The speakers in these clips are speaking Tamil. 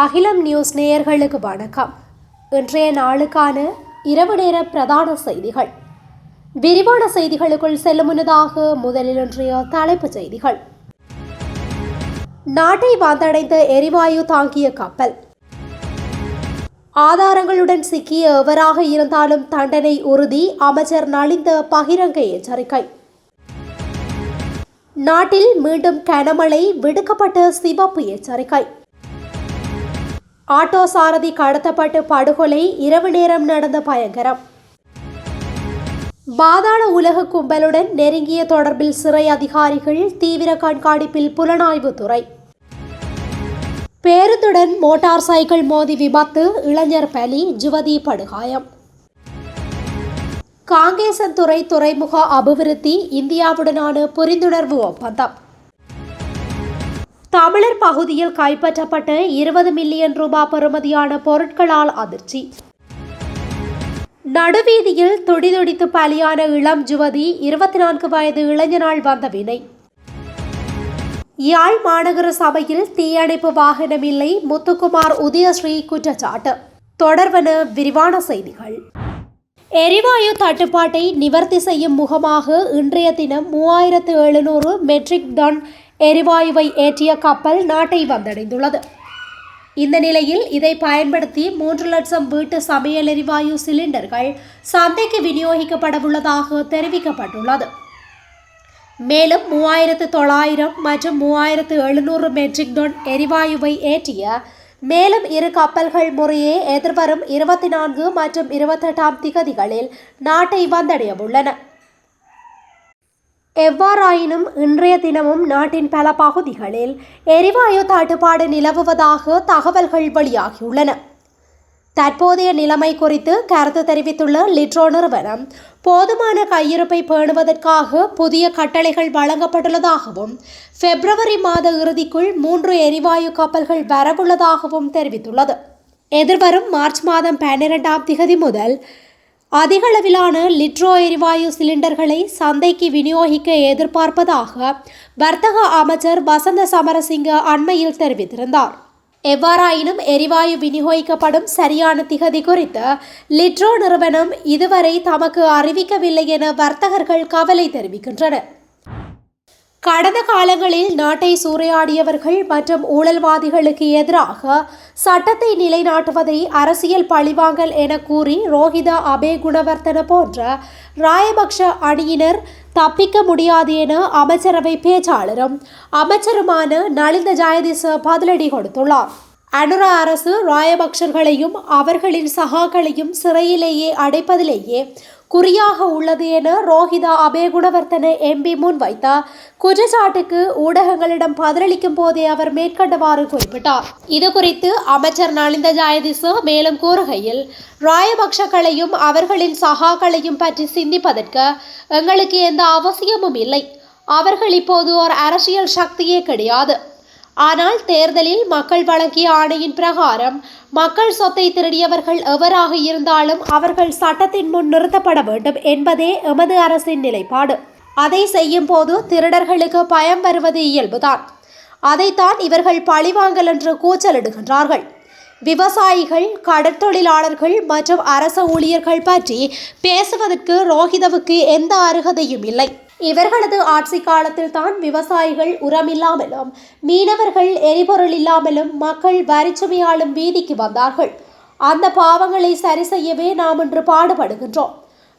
அகிலம் நியூஸ் நேயர்களுக்கு வணக்கம். இன்றைய நாளுக்கான இரவு நேர பிரதான செய்திகள். விரிவான செய்திகளுக்குள் செல்லும் முன்னதாக முதலில் இன்றைய தலைப்புச் செய்திகள். நாட்டை வந்தடைந்த எரிவாயு தாங்கிய கப்பல். ஆதாரங்களுடன் சிக்கிய எவராக இருந்தாலும் தண்டனை உறுதி, அமைச்சர் நலிந்த பகிரங்க எச்சரிக்கை. நாட்டில் மீண்டும் கனமழை, விடுக்கப்பட்ட சிவப்பு எச்சரிக்கை. ஆட்டோ சாரதி கடத்தப்பட்டு படுகொலை, இரவு நேரம் நடந்த பயங்கரம். பாதாள உலக கும்பலுடன் நெருங்கிய தொடர்பில் சிறை அதிகாரிகள், தீவிர கண்காணிப்பில் புலனாய்வுத்துறை. பேருந்துடன் மோட்டார் சைக்கிள் மோதி விபத்து, இளைஞர் பலி, யுவதி படுகாயம். காங்கேசன்துறை துறைமுக அபிவிருத்தி, இந்தியாவுடனான புரிந்துணர்வு ஒப்பந்தம். தமிழர் பகுதியில் கைப்பற்றப்பட்ட 20 மில்லியன் ரூபாய் பெறுமதியான பொருட்களால் அதிர்ச்சி. நடுவீதியில் துடிதுடித்து பலியான இளம் யுவதி, 24 வயது இளைஞனால் வந்த வினை. யாழ் மாநகர சபையில் தீயணைப்பு வாகனம் இல்லை, முத்துக்குமார் உதயஸ்ரீ குற்றச்சாட்டு. தொடர்வன விரிவான செய்திகள். எரிவாயு தட்டுப்பாட்டை நிவர்த்தி செய்யும் முகமாக இன்றைய தினம் 3700 மெட்ரிக் டன் எரிவாயுவை ஏற்றிய கப்பல் நாட்டை வந்தடைந்துள்ளது. இந்த நிலையில் இதை பயன்படுத்தி 3 லட்சம் வீட்டு சமையல் எரிவாயு சிலிண்டர்கள் சந்தைக்கு விநியோகிக்கப்படவுள்ளதாக தெரிவிக்கப்பட்டுள்ளது. மேலும் 3900 மற்றும் 3700 மெட்ரிக் டன் எரிவாயுவை ஏற்றிய மேலும் 2 கப்பல்கள் முறையே எதிர்வரும் 24 மற்றும் 28ஆம் திகதிகளில் நாட்டை வந்தடையவுள்ளன. எவ்வாறாயினும் இன்றைய தினமும் நாட்டின் பல பகுதிகளில் எரிவாயு தட்டுப்பாடு நிலவுவதாக தகவல்கள் வெளியாகியுள்ளன. தற்போதைய நிலைமை குறித்து கருத்து தெரிவித்துள்ள லிட்ரோ நிறுவனம், போதுமான கையிருப்பை பேணுவதற்காக புதிய கட்டளைகள் வழங்கப்பட்டுள்ளதாகவும் பிப்ரவரி மாத இறுதிக்குள் 3 எரிவாயு கப்பல்கள் வரவுள்ளதாகவும் தெரிவித்துள்ளது. எதிர்வரும் மார்ச் மாதம் 12ஆம் திகதி முதல் அதிகளவிலான லிட்ரோ எரிவாயு சிலிண்டர்களை சந்தைக்கு விநியோகிக்க எதிர்பார்ப்பதாக வர்த்தக அமைச்சர் வசந்த சமரசிங்க அண்மையில் தெரிவித்திருந்தார். எவ்வாறாயினும் எரிவாயு விநியோகிக்கப்படும் சரியான திகதி குறித்து லிட்ரோ நிறுவனம் இதுவரை தமக்கு அறிவிக்கவில்லை என வர்த்தகர்கள் கவலை தெரிவிக்கின்றனர். கடந்த காலங்களில் நாட்டை சூறையாடியவர்கள் மற்றும் ஊழல்வாதிகளுக்கு எதிராக சட்டத்தை நிலைநாட்டுவதை அரசியல் பழிவாங்கல் என கூறி ரோஹித அபேகுணவர்த்தன போன்ற ராயபக்ஷ அணியினர் தப்பிக்க முடியாது என அமைச்சரவை பேச்சாளரும் அமைச்சருமான நலிந்த ஜெயதிச பதிலடி கொடுத்துள்ளார். அனுர அரசு ராயபக்ஷர்களையும் அவர்களின் சகாக்களையும் சிறையிலேயே அடைப்பதிலேயே குறியாக உள்ளது என ரோஹித அபேகுணவர்த்தன எம்பி முன்வைத்த குற்றச்சாட்டுக்கு ஊடகங்களிடம் பதிலளிக்கும் போதே அவர் மேற்கண்டவாறு குறிப்பிட்டார். இது குறித்து அமைச்சர் நலிந்த ஜெயதிச மேலும் கூறுகையில், ராயபக்ஷக்களையும் அவர்களின் சகாக்களையும் பற்றி சிந்திப்பதற்கு எங்களுக்கு எந்த அவசியமும் இல்லை. அவர்கள் இப்போது ஒரு அரசியல் சக்தியே கிடையாது. ஆனால் தேர்தலில் மக்கள் வழங்கிய ஆணையின் பிரகாரம் மக்கள் சொத்தை திருடியவர்கள் எவராக இருந்தாலும் அவர்கள் சட்டத்தின் முன் நிறுத்தப்பட வேண்டும் என்பதே எமது அரசின் நிலைப்பாடு. அதை செய்யும் போது திருடர்களுக்கு பயம் வருவது இயல்புதான். அதைத்தான் இவர்கள் பழிவாங்கல் என்று கூச்சலிடுகின்றார்கள். விவசாயிகள், கடற்தொழிலாளர்கள் மற்றும் அரச ஊழியர்கள் பற்றி பேசுவதற்கு ரோஹிதவுக்கு எந்த அருகதையும் இல்லை. இவர்களது ஆட்சி காலத்தில் தான் விவசாயிகள் உரமில்லாமலும் மீனவர்கள் எரிபொருள் இல்லாமலும் மக்கள் வரிச்சுமையாலும் வீதிக்கு வந்தார்கள். அந்த பாவங்களை சரி செய்யவே நாம் இன்று பாடுபடுகின்றோம்.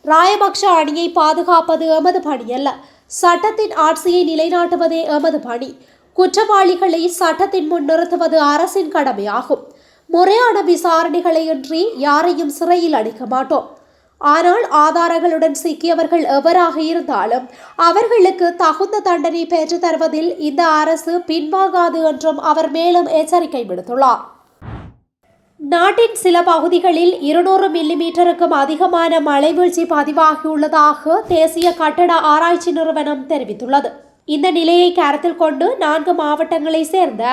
ராயபக்ஷ அணியை பாதுகாப்பது எமது பணியல்ல, சட்டத்தின் ஆட்சியை நிலைநாட்டுவதே எமது பணி. குற்றவாளிகளை சட்டத்தின் முன் நிறுத்துவது அரசின் கடமையாகும். முறையான விசாரணைகளை இன்றி யாரையும் சிறையில் அடைக்க மாட்டோம். ஆனால் ஆதாரங்களுடன் சிக்கியவர்கள் எவராக இருந்தாலும் அவர்களுக்கு தகுந்த தண்டனை பெற்று தருவதில் இந்த அரசு பின்வாங்காது என்றும் அவர் மேலும் எச்சரிக்கை விடுத்துள்ளார். நாட்டின் சில பகுதிகளில் 200 மில்லிமீட்டருக்கும் அதிகமான மழை வீழ்ச்சி பதிவாகியுள்ளதாக தேசிய கட்டட ஆராய்ச்சி நிறுவனம் தெரிவித்துள்ளது. இந்த நிலையை கருத்தில் கொண்டு 4 மாவட்டங்களை சேர்ந்த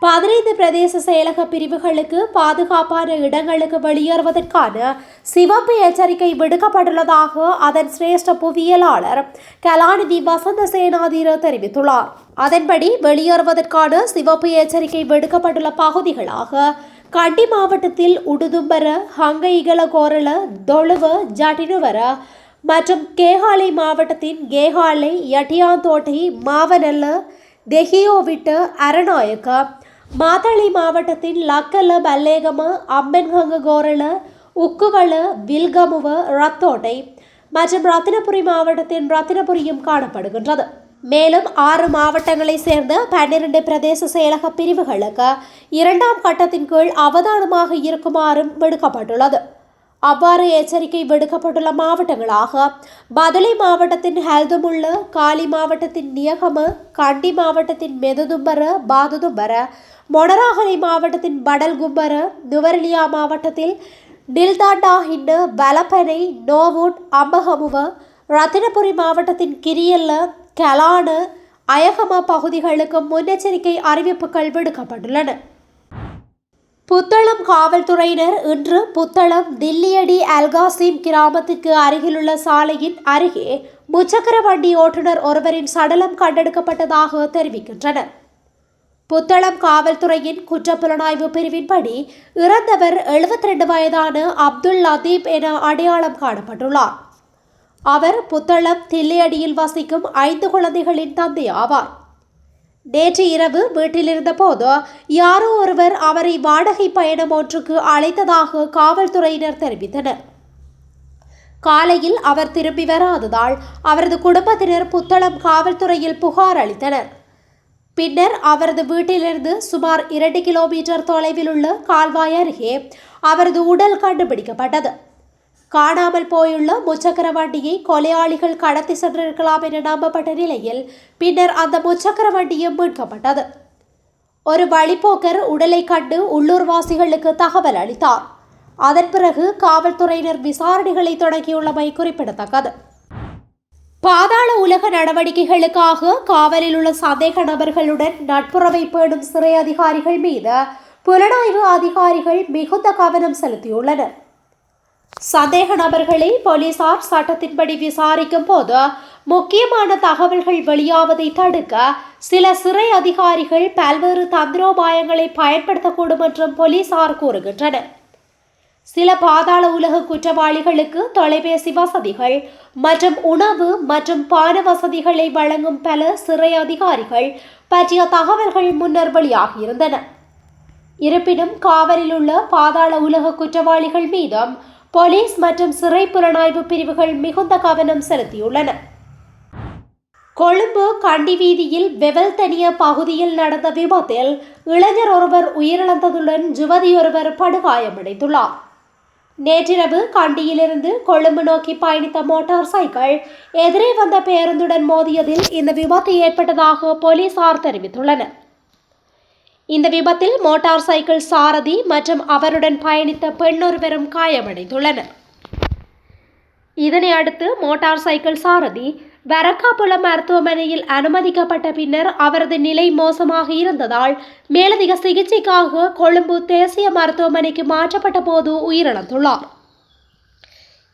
15 பிரதேச செயலக பிரிவுகளுக்கு பாதுகாப்பான இடங்களுக்கு வெளியேறுவதற்கான சிவப்பு எச்சரிக்கை விடுக்கப்பட்டுள்ளதாக அதன் சிரேஷ்ட புவியியலாளர் கலாநிதி வசந்த சேனாதீர தெரிவித்துள்ளார். அதன்படி வெளியேறுவதற்கான சிவப்பு எச்சரிக்கை விடுக்கப்பட்டுள்ள பகுதிகளாக கண்டி மாவட்டத்தில் உடுதும்பர, ஹங்கைகளகோரள, தொழுவ, ஜட்டினுவர மற்றும் கேகாலை மாவட்டத்தின் கேகாலை, யட்டியாந்தோட்டை, மாவனல்ல, தெஹியோவிட்ட, அரநாயக்க, மாத்தளை மாவட்டத்தின் லக்கல, பல்லேகம, அம்பன்ஹங்ககோரள, உக்குவள, வில்கமுவ, ரத்தோட்டை மற்றும் ரத்தினபுரி மாவட்டத்தின் ரத்தினபுரியும் காணப்படுகின்றது. மேலும் 6 மாவட்டங்களை சேர்ந்த 12 பிரதேச செயலக பிரிவுகளுக்கு 2ஆம் கட்டத்தின் கீழ் அவதானமாக இருக்குமாறும் விடுக்கப்பட்டுள்ளது. அவ்வாறு எச்சரிக்கை விடுக்கப்பட்டுள்ள மாவட்டங்களாக பதுளை மாவட்டத்தின் ஹெல்துமுள்ள, காலி மாவட்டத்தின் நியகம, கண்டி மாவட்டத்தின் மெதுதும்பர, பாதுதும்பர, மொனராகலை மாவட்டத்தின் படல்கும்பர, நுவரெலியா மாவட்டத்தில் டில்தாண்டா ஹின்ன, வலப்பனை, நோவுட், அம்பகமுவ, ரத்தினபுரி மாவட்டத்தின் கிரியல்ல, கலான, அயகம பகுதிகளுக்கு முன்னெச்சரிக்கை அறிவிப்புகள் விடுக்கப்பட்டுள்ளன. புத்தளம் காவல்துறையினர் இன்று புத்தளம் தில்லியடி அல்காசிம் கிராமத்திற்கு அருகிலுள்ள சாலையின் அருகே முச்சக்கர வண்டி ஓட்டுநர் ஒருவரின் சடலம் கண்டெடுக்கப்பட்டதாக தெரிவிக்கின்றனர். புத்தளம் காவல்துறையின் குற்றப்புலனாய்வு பிரிவின்படி இறந்தவர் 72 வயதான அப்துல் லத்தீப் என அடையாளம் காணப்பட்டுள்ளார். அவர் புத்தளம் தில்லியடியில் வசிக்கும் 5 குழந்தைகளின் தந்தை ஆவார். நேற்று இரவு வீட்டிலிருந்த போது யாரோ ஒருவர் அவரை வாடகை பயணம் ஒன்றுக்கு அழைத்ததாக காவல்துறையினர் தெரிவித்தனர். காலையில் அவர் திரும்பி வராததால் அவரது குடும்பத்தினர் புத்தளம் காவல்துறையில் புகார் அளித்தனர். பின்னர் அவரது வீட்டிலிருந்து சுமார் 2 கிலோமீட்டர் தொலைவில் உள்ள கால்வாய் அருகே அவரது உடல் கண்டுபிடிக்கப்பட்டது. காணாமல் போயுள்ள முச்சக்கர வண்டியை கொலையாளிகள் கடத்தி சென்றிருக்கலாம் என நம்பப்பட்ட நிலையில் பின்னர் அந்த முச்சக்கர வண்டியும் மீட்கப்பட்டது. ஒரு வழிப்போக்கர் உடலை கண்டு உள்ளூர்வாசிகளுக்கு தகவல் அளித்தார். அதன் பிறகு காவல்துறையினர் விசாரணைகளை தொடங்கியுள்ளமை குறிப்பிடத்தக்கது. பாதாள உலக நடவடிக்கைகளுக்காக காவலில் உள்ள சந்தேக நபர்களுடன் நட்புறவை பேணும் சிறை அதிகாரிகள் மீது புலனாய்வு அதிகாரிகள் மிகுந்த கவனம் செலுத்தியுள்ளனர். சந்தேக நபர்களை போலீசார் சட்டத்தின்படி விசாரிக்கும் போது முக்கியமான தகவல்கள் வெளியாவதை தடுக்க சில சிறை அதிகாரிகள் பல்வேறு தந்திரோபாயங்களை பயன்படுத்தக்கூடும் என்றும் போலீசார் கூறுகின்றனர். சில பாதாள உலக குற்றவாளிகளுக்கு தொலைபேசி வசதிகள் மற்றும் உணவு மற்றும் பான வசதிகளை வழங்கும் பல சிறை அதிகாரிகள் பற்றிய தகவல்கள் முன்னர் வெளியாகியிருந்தன. இருப்பினும் காவலில் உள்ள பாதாள உலக குற்றவாளிகள் மீதும் போலீஸ் மற்றும் சிறை புலனாய்வு பிரிவுகள் மிகுந்த கவனம் செலுத்தியுள்ளன. கொழும்பு கண்டி வீதியில் வெவல்தனிய பகுதியில் நடந்த விபத்தில் இளைஞர் ஒருவர் உயிரிழந்ததுடன் யுவதியொருவர் படுகாயமடைந்துள்ளார். நேற்றிரவு கண்டியிலிருந்து கொழும்பு நோக்கி பயணித்த மோட்டார் சைக்கிள் எதிரே வந்த பேருந்துடன் மோதியதில் இந்த விபத்து ஏற்பட்டதாக போலீசார் தெரிவித்துள்ளனர். இந்த விபத்தில் மோட்டார் சைக்கிள் சாரதி மற்றும் அவருடன் பயணித்த பெண்ணொருவரும் காயமடைந்துள்ளனர். இதனை அடுத்து மோட்டார் சைக்கிள் சாரதி வரக்காபுலம் மருத்துவமனையில் அனுமதிக்கப்பட்ட பின்னர் அவரது நிலை மோசமாக இருந்ததால் மேலதிக சிகிச்சைக்காக கொழும்பு தேசிய மருத்துவமனைக்கு மாற்றப்பட்ட போது உயிரிழந்துள்ளார்.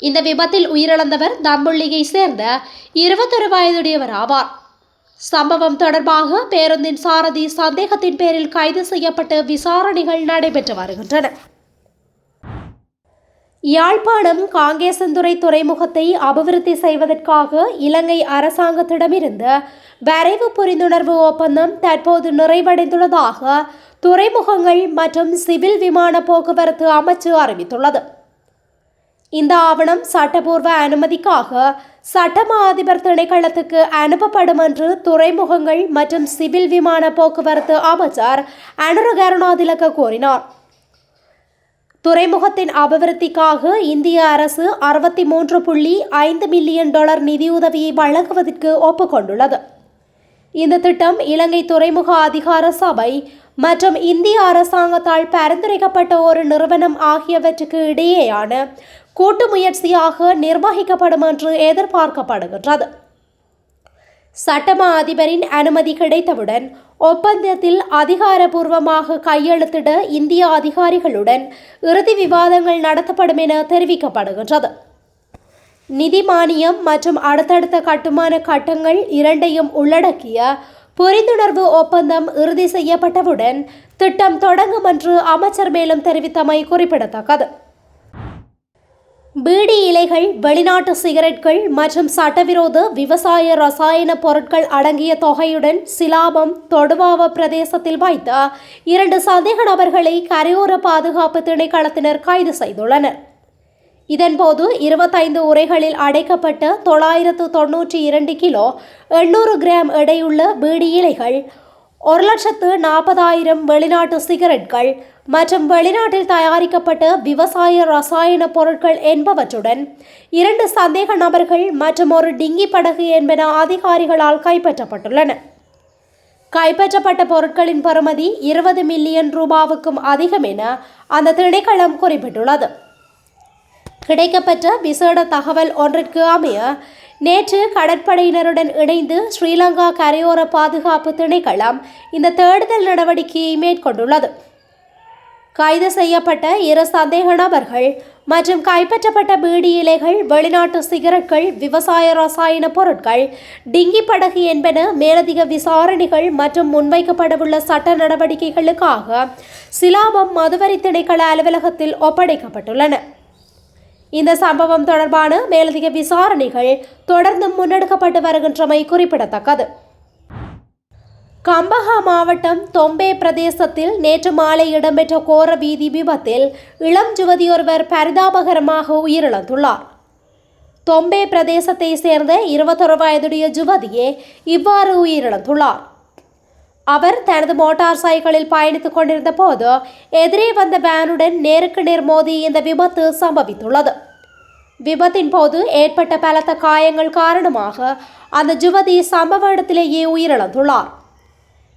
இந்த விபத்தில் உயிரிழந்தவர் தம்புள்ளியை சேர்ந்த 21 வயதுடையவர் ஆவார். சம்பவம் தொடர்பாக பேருந்தின் சாரதி சந்தேகத்தின் பேரில் கைது செய்யப்பட்டு விசாரணைகள் நடைபெற்று வருகின்றன. யாழ்ப்பாணம் காங்கேசன்துறை துறைமுகத்தை அபிவிருத்தி செய்வதற்காக இலங்கை அரசாங்கத்திடமிருந்து வரைவு புரிந்துணர்வு ஒப்பந்தம் தற்போது நிறைவடைந்துள்ளதாக துறைமுகங்கள் மற்றும் சிவில் விமான போக்குவரத்து அமைச்சு அறிவித்துள்ளது. இந்த ஆவணம் சட்டப்பூர்வ அனுமதிக்காக சட்டமா அதிபர் திணைக்களத்துக்கு அனுப்பப்படும் என்று துறைமுகங்கள் மற்றும் சிவில் விமான போக்குவரத்து அமைச்சர் அனுர கருணாதிலக்க கூறினார். துறைமுகத்தின் அபிவிருத்திக்காக இந்திய அரசு $63.5 மில்லியன் நிதியுதவியை வழங்குவதற்கு ஒப்புக்கொண்டுள்ளது. இந்த திட்டம் இலங்கை துறைமுக அதிகார சபை மற்றும் இந்திய அரசாங்கத்தால் பரிந்துரைக்கப்பட்ட ஒரு நிறுவனம் ஆகியவற்றுக்கு இடையேயான கூட்டு முயற்சியாக நிர்வகிக்கப்படும் என்று எதிர்பார்க்கப்படுகின்றது. சட்டமா அதிபரின் அனுமதி கிடைத்தவுடன் ஒப்பந்தத்தில் அதிகாரப்பூர்வமாக கையெழுத்திட இந்திய அதிகாரிகளுடன் இறுதி விவாதங்கள் நடத்தப்படும் என தெரிவிக்கப்படுகின்றது. நிதி மானியம் மற்றும் அடுத்தடுத்த கட்டுமான கட்டங்கள் இரண்டையும் உள்ளடக்கிய புரிந்துணர்வு ஒப்பந்தம் இறுதி செய்யப்பட்டவுடன் திட்டம் தொடங்கும் என்று அமைச்சர் மேலும் தெரிவித்தமை குறிப்பிடத்தக்கது. பீடி இலைகள், வெளிநாட்டு சிகரெட்கள் மற்றும் சட்டவிரோத விவசாய ரசாயன பொருட்கள் அடங்கிய தொகையுடன் சிலாபம் தொடுவாவ பிரதேசத்தில் வைத்த 2 சந்தேக நபர்களை கரையோர பாதுகாப்பு திணைக்களத்தினர் கைது செய்துள்ளனர். இதன்போது 25 உரைகளில் அடைக்கப்பட்ட 992 கிலோ 800 கிராம் எடையுள்ள பீடி இலைகள், 1,40,000 வெளிநாட்டு சிகரெட்கள் மற்றும் வெளிநாட்டில் தயாரிக்கப்பட்ட விவசாய ரசாயன பொருட்கள் என்பவற்றுடன் 2 சந்தேக நபர்கள் மற்றும் ஒரு டிங்கி படகு என்பன அதிகாரிகளால் கைப்பற்றப்பட்டுள்ளன. கைப்பற்றப்பட்ட பொருட்களின் பெறுமதி 20 மில்லியன் ரூபாவுக்கும் அதிகம் என அந்த திணைக்களம் குறிப்பிட்டுள்ளது. கிடைக்கப்பெற்ற விசேட தகவல் ஒன்றிற்கு அமைய நேற்று கடற்படையினருடன் இணைந்து ஸ்ரீலங்கா கரையோர பாதுகாப்பு திணைக்களம் இந்த தேடுதல் நடவடிக்கையை மேற்கொண்டுள்ளது. கைது செய்யப்பட்ட 2 சந்தேக நபர்கள் மற்றும் கைப்பற்றப்பட்ட பீடி இலைகள், வெளிநாட்டு சிகரெட்கள், விவசாய ரசாயன பொருட்கள், டிங்கி படகு என்பன மேலதிக விசாரணைகள் மற்றும் முன்வைக்கப்படவுள்ள சட்ட நடவடிக்கைகளுக்காக சிலாபம் மதுவரி திணைக்கள அலுவலகத்தில் ஒப்படைக்கப்பட்டுள்ளன. இந்த சம்பவம் தொடர்பான மேலதிக விசாரணைகள் தொடர்ந்து முன்னெடுக்கப்பட்டு வருகின்றமை குறிப்பிடத்தக்கது. கம்பஹா மாவட்டம் தொம்பே பிரதேசத்தில் நேற்று மாலை இடம்பெற்ற கோர வீதி விபத்தில் இளம் யுவதியொருவர் பரிதாபகரமாக உயிரிழந்துள்ளார். தொம்பே பிரதேசத்தை சேர்ந்த 21 வயதுடைய யுவதியே இவ்வாறு உயிரிழந்துள்ளார். அவர் தனது மோட்டார் சைக்கிளில் பயணித்துக் கொண்டிருந்த போது எதிரே வந்த வேனுடன் நேருக்கு நேர் மோதி இந்த விபத்து சம்பவித்துள்ளது. விபத்தின் போது ஏற்பட்ட பலத்த காயங்கள் காரணமாக அந்த யுவதி சம்பவ இடத்திலேயே உயிரிழந்துள்ளார்.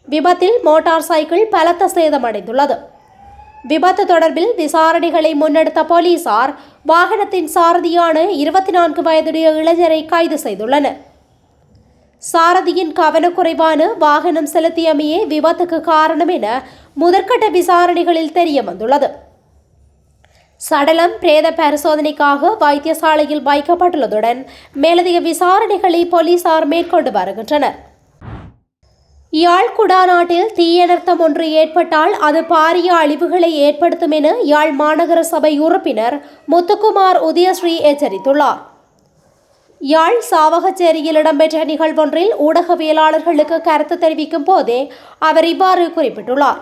விபத்தில் மோட்டார் சைக்கிள் பலத்த சேதமடைந்துள்ளது. விபத்து தொடர்பில் விசாரணைகளை முன்னெடுத்த போலீசார் வாகனத்தின் சாரதியான 24 வயதுடைய இளைஞரை கைது செய்துள்ளனர். சாரதியின் கவனக்குறைவான வாகனம் செலுத்தியமையே விபத்துக்கு காரணம் என முதற்கட்ட விசாரணைகளில் தெரிய வந்துள்ளது. சடலம் பிரேத பரிசோதனைக்காக வைத்தியசாலையில் வைக்கப்பட்டுள்ளதுடன் மேலதிக விசாரணைகளை போலீசார் மேற்கொண்டு வருகின்றனர். யாழ் குடாநாட்டில் தீயனர்த்தம் ஒன்று ஏற்பட்டால் அது பாரிய அழிவுகளை ஏற்படுத்தும் என யாழ் மாநகர சபை உறுப்பினர் முத்துக்குமார் உதயஸ்ரீ எச்சரித்துள்ளார். யாழ் சாவகச்சேரியில் இடம்பெற்ற நிகழ்வொன்றில் ஊடகவியலாளர்களுக்கு கருத்து தெரிவிக்கும் போதே அவர் இவ்வாறு குறிப்பிட்டுள்ளார்.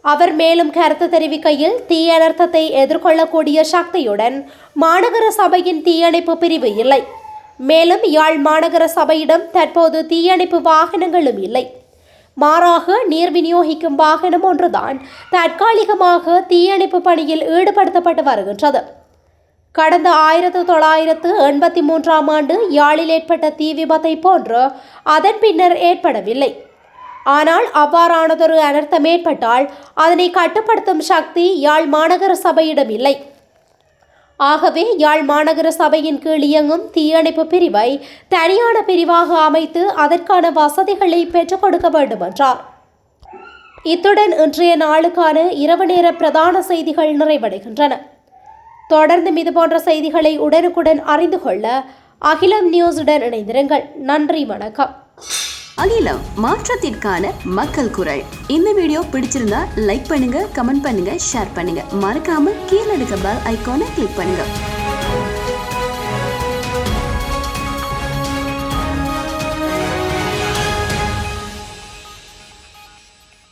அவர் மேலும் கருத்து தெரிவிக்கையில், தீயனர்த்தத்தை எதிர்கொள்ளக்கூடிய சக்தியுடன் மாநகர சபையின் தீயணைப்பு பிரிவு இல்லை. மேலும் யாழ் மாநகர சபையிடம் தற்போது தீயணைப்பு வாகனங்களும் இல்லை. மாறாக நீர் விநியோகிக்கும் வாகனம் ஒன்றுதான் தற்காலிகமாக தீயணைப்பு பணியில் ஈடுபடுத்தப்பட்டு வருகின்றது. கடந்த 1983ஆம் ஆண்டு யாழில் ஏற்பட்ட தீ விபத்தை போன்று அதன் பின்னர் ஏற்படவில்லை. ஆனால் அவ்வாறானதொரு அனர்த்தம் ஏற்பட்டால் அதனை கட்டுப்படுத்தும் சக்தி யாழ் மாநகர சபையிடம் இல்லை. ஆகவே யாழ் மாநகர சபையின் கீழ் இயங்கும் தீயணைப்பு பிரிவை தனியான பிரிவாக அமைத்து அதற்கான வசதிகளை பெற்றுக் கொடுக்க வேண்டும் என்றார். இத்துடன் இன்றைய நாளுக்கான இரவு நேர பிரதான செய்திகள் நிறைவடைகின்றன. தொடர்ந்து இதுபோன்ற செய்திகளை உடனுக்குடன் அறிந்து கொள்ள அகிலம் நியூஸுடன் இணைந்திருங்கள். நன்றி, வணக்கம். அகிலம், மாற்றத்திற்கான மக்கள் குரல். இந்த வீடியோ பிடிச்சிருந்தா லைக் பண்ணுங்க, கமெண்ட் பண்ணுங்க, ஷேர் பண்ணுங்க. மறக்காம கீழே இருக்க பெல் ஐகானை கிளிக் பண்ணுங்க.